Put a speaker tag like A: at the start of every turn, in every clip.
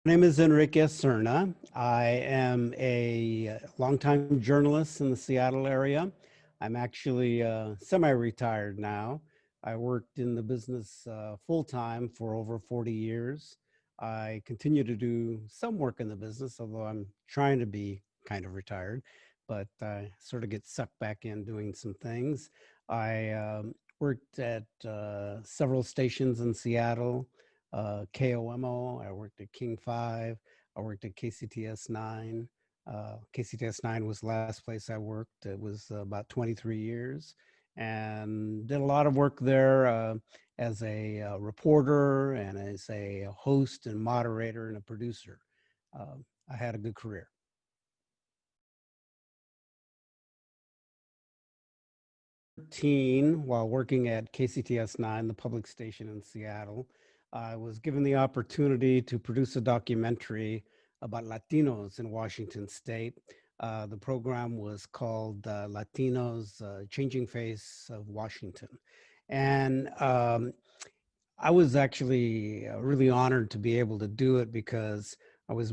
A: My name is Enrique Cerna. I am a longtime journalist in the Seattle area. I'm actually semi-retired now. I worked in the business full-time for over 40 years. I continue to do some work in the business, although I'm trying to be kind of retired, but I sort of get sucked back in doing some things. I worked at several stations in Seattle, KOMO. I worked at King 5. I worked at KCTS 9. KCTS 9 was the last place I worked. It was about 23 years and did a lot of work there as a reporter and as a host and moderator and a producer. Uh, I had a good career. While working at KCTS 9, the public station in Seattle, I was given the opportunity to produce a documentary about Latinos in Washington State. The program was called Latinos, Changing Face of Washington. And I was actually really honored to be able to do it because I was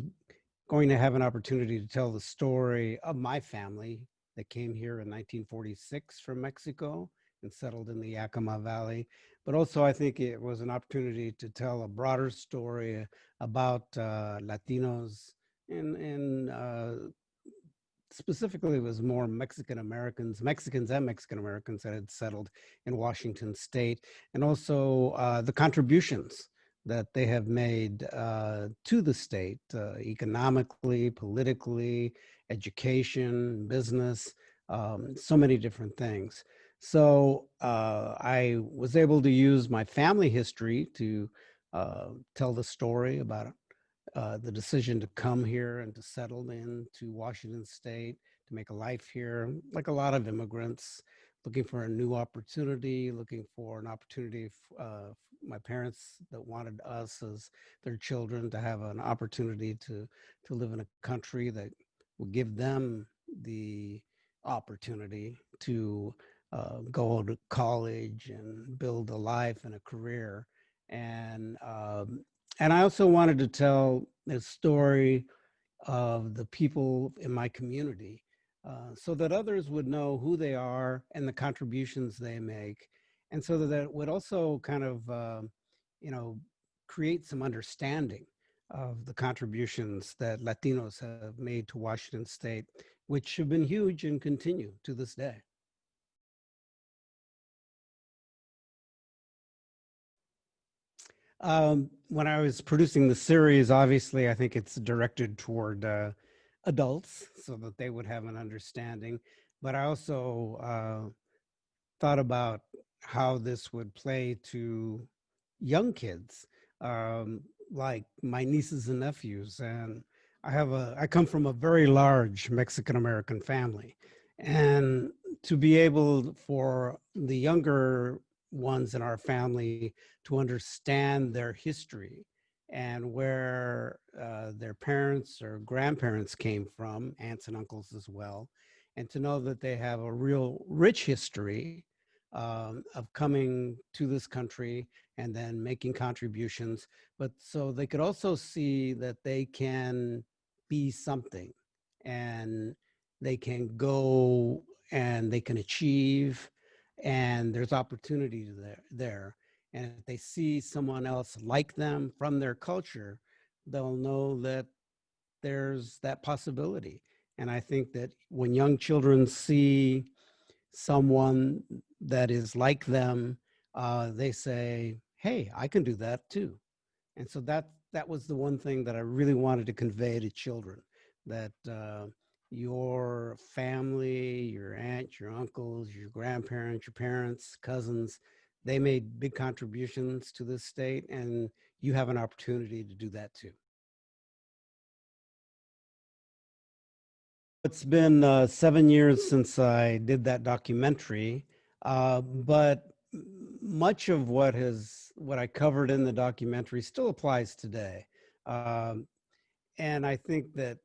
A: going to have an opportunity to tell the story of my family that came here in 1946 from Mexico and settled in the Yakima Valley. But also, I think it was an opportunity to tell a broader story about Latinos and specifically it was more Mexicans and Mexican Americans that had settled in Washington State, and also the contributions that they have made to the state economically, politically, education, business, so many different things. So I was able to use my family history to tell the story about the decision to come here and to settle into Washington State, to make a life here, like a lot of immigrants, looking for a new opportunity, looking for an opportunity. My parents that wanted us as their children to have an opportunity to live in a country that would give them the opportunity to go to college and build a life and a career. And and I also wanted to tell the story of the people in my community so that others would know who they are and the contributions they make. And so that it would also kind of, you know, create some understanding of the contributions that Latinos have made to Washington State, which have been huge and continue to this day. When I was producing the series, obviously, I think it's directed toward adults so that they would have an understanding. But I also thought about how this would play to young kids, um, like my nieces and nephews. And I come from a very large Mexican American family. And to be able for the younger ones in our family to understand their history and where their parents or grandparents came from, aunts and uncles as well, and to know that they have a real rich history of coming to this country and then making contributions, but so they could also see that they can be something and they can go and they can achieve and there's opportunity there. And if they see someone else like them from their culture, they'll know that there's that possibility. And I think that when young children see someone that is like them, they say, "Hey, I can do that too." And so that was the one thing that I really wanted to convey to children, that your family, your aunt, your uncles, your grandparents, your parents, cousins, they made big contributions to this state, and you have an opportunity to do that too. It's been 7 years since I did that documentary, but much of what I covered in the documentary still applies today. Um, and I think that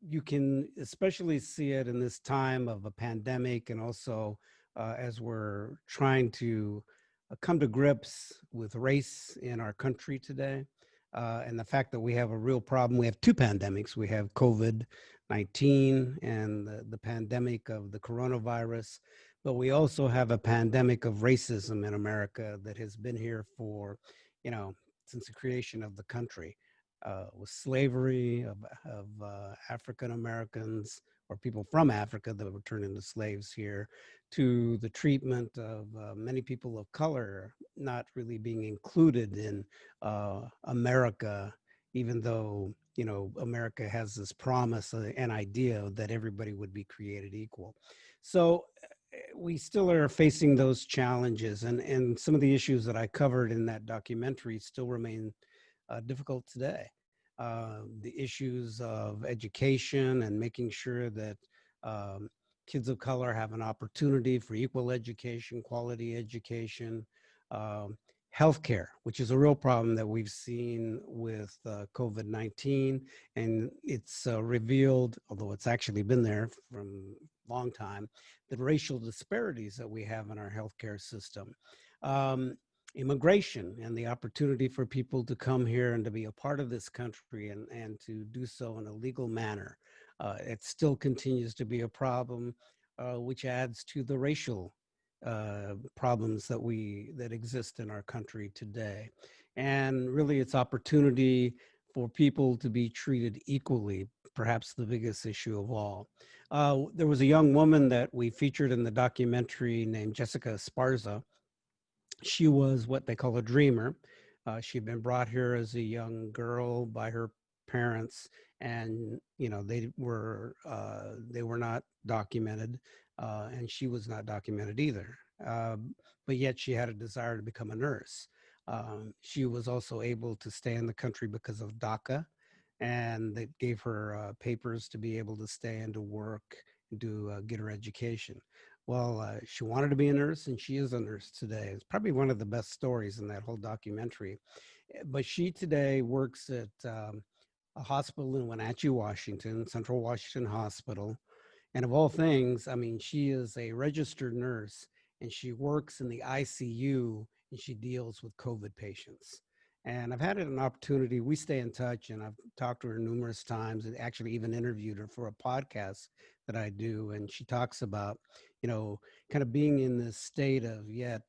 A: you can especially see it in this time of a pandemic, and also as we're trying to come to grips with race in our country today. and the fact that we have a real problem. We have two pandemics. We have COVID-19 and the pandemic of the coronavirus, but we also have a pandemic of racism in America that has been here for, you know, since the creation of the country. With slavery of African Americans or people from Africa that were turned into slaves here, to the treatment of many people of color not really being included in America, even though, you know, America has this promise and idea that everybody would be created equal. So we still are facing those challenges, and some of the issues that I covered in that documentary still remain difficult today. The issues of education and making sure that um, kids of color have an opportunity for equal education, quality education, um, healthcare, which is a real problem that we've seen with COVID-19, and it's revealed, although it's actually been there from a long time, the racial disparities that we have in our healthcare system. Um, Immigration and the opportunity for people to come here and to be a part of this country and to do so in a legal manner. It still continues to be a problem, which adds to the racial problems that exist in our country today. And really, it's opportunity for people to be treated equally, perhaps the biggest issue of all. There was a young woman that we featured in the documentary named Jessica Esparza. She was what they call a dreamer. She'd been brought here as a young girl by her parents, and you know they were not documented, and she was not documented either. But yet she had a desire to become a nurse. She was also able to stay in the country because of DACA, and that gave her papers to be able to stay and to work and to get her education. Well, she wanted to be a nurse, and she is a nurse today. It's probably one of the best stories in that whole documentary. But she today works at a hospital in Wenatchee, Washington, Central Washington Hospital. And of all things, I mean, she is a registered nurse and she works in the ICU and she deals with COVID patients. And I've had an opportunity, we stay in touch, and I've talked to her numerous times and actually even interviewed her for a podcast that I do. And she talks about, you know, kind of being in this state of yet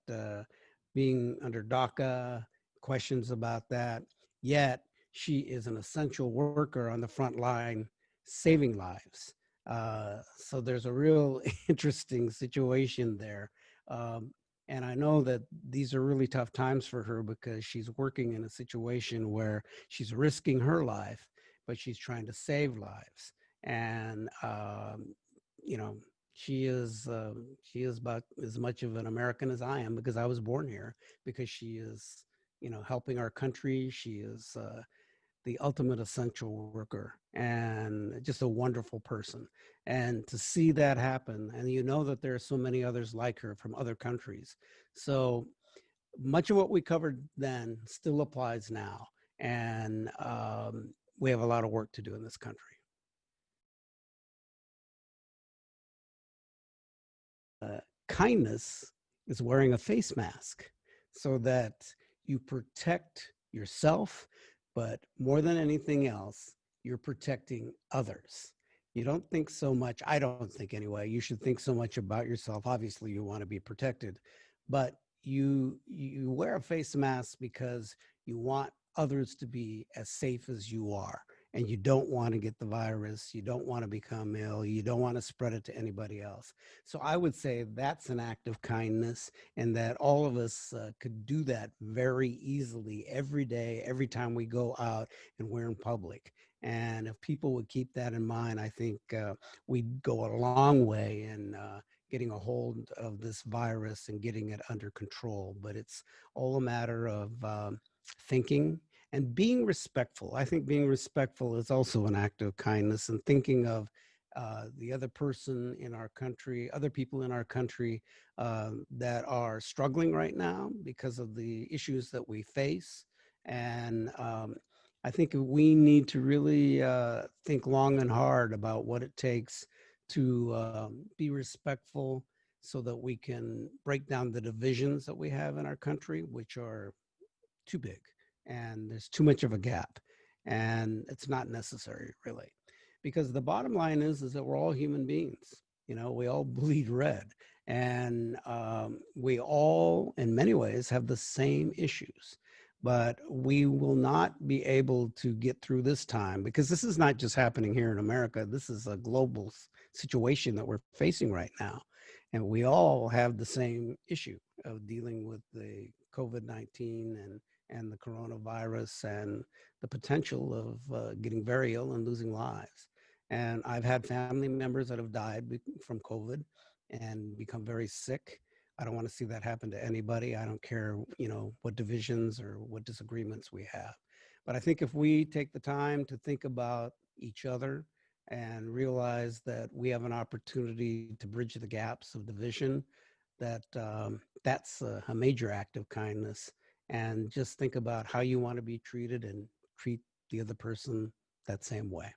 A: being under DACA, questions about that, yet she is an essential worker on the front line saving lives. So there's a real interesting situation there. Um, and I know that these are really tough times for her because she's working in a situation where she's risking her life, but she's trying to save lives. And, you know, she is about as much of an American as I am because I was born here, because she is, you know, helping our country. She is the ultimate essential worker and just a wonderful person. And to see that happen, and you know that there are so many others like her from other countries. So much of what we covered then still applies now. And we have a lot of work to do in this country. Kindness is wearing a face mask so that you protect yourself, but more than anything else, you're protecting others. You don't think so much, I don't think anyway, you should think so much about yourself. Obviously, you want to be protected, but you wear a face mask because you want others to be as safe as you are, and you don't want to get the virus, you don't want to become ill, you don't want to spread it to anybody else. So I would say that's an act of kindness, and that all of us could do that very easily every day, every time we go out and we're in public. And if people would keep that in mind, I think we'd go a long way in getting a hold of this virus and getting it under control. But it's all a matter of thinking and being respectful. I think being respectful is also an act of kindness, and thinking of the other person in our country, other people in our country that are struggling right now because of the issues that we face. And I think we need to really think long and hard about what it takes to be respectful so that we can break down the divisions that we have in our country, which are too big. and there's too much of a gap, and it's not necessary really, because the bottom line is that we're all human beings. You know, we all bleed red, and we all, in many ways, have the same issues. But we will not be able to get through this time, because this is not just happening here in America. This is a global situation that we're facing right now. And we all have the same issue of dealing with the COVID-19 and the coronavirus and the potential of getting very ill and losing lives. And I've had family members that have died from COVID and become very sick. I don't want to see that happen to anybody. I don't care, you know, what divisions or what disagreements we have. But I think if we take the time to think about each other and realize that we have an opportunity to bridge the gaps of division, that's a major act of kindness. And just think about how you want to be treated and treat the other person that same way.